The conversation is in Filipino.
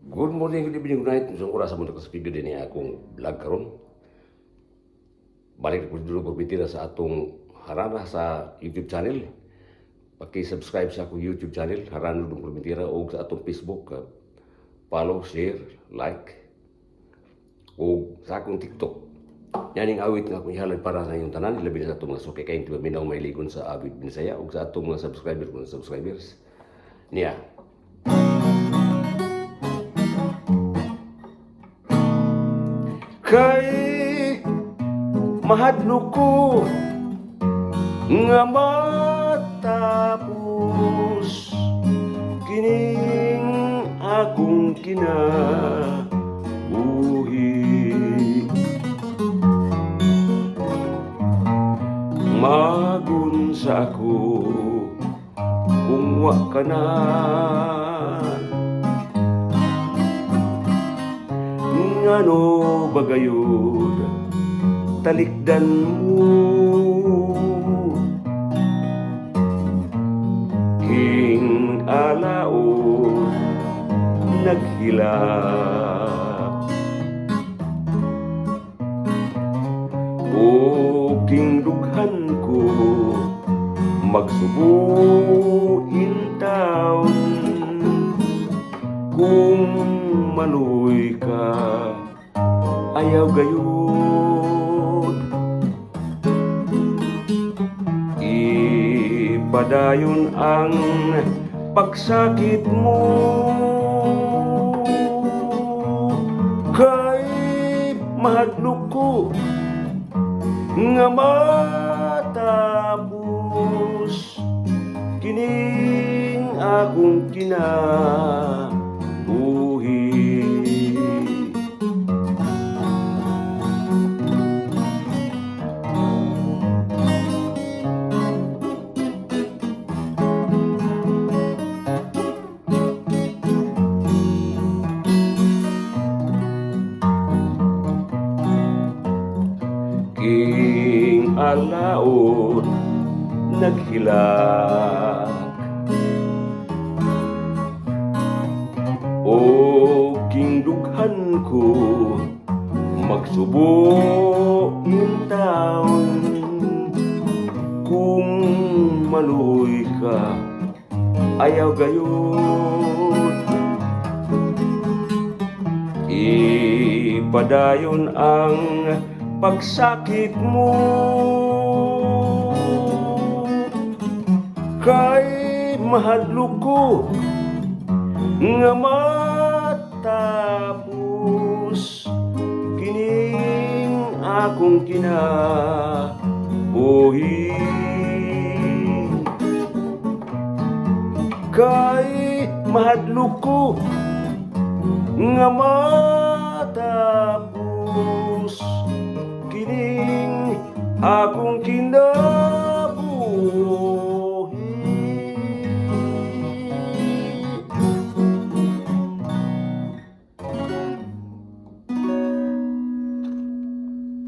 Good morning, good evening, good night. Isang oras mo na ko sa video din niya akong vlog karon. Balik ko dulu pagmitira sa atong harana sa YouTube channel. Paki-subscribe sa akong YouTube channel, Harana Dudong Pagmitira, o sa atong Facebook. Follow, share, like. O sa akong TikTok. Yan yung awit nga akong ihalad para sa inyong tanan. Labi na sa atong mga suki kain, tiba minaw may ligon sa awit Binisaya, o sa atong mga subscribers. Niya. Kay mahadlok ko nga matapos kining akong kinabuhi, magun sa ako kung wa ka na ngano bagayod talikdan mo king alaon naghilak o king dughan ko magsubuin taon kung maluy ka ayaw gayud ipadayon ang pagsakit mo kay mahadlok ko nga matapos kining akong kinabuhi. King alaon naghilak o king dughan ko magsubo in taon kung maluy ka ayaw gayon ipadayon ang pagsakit mo kay mahadlok ko nga matapos kining akong kinabuhi kay mahadlok ko nga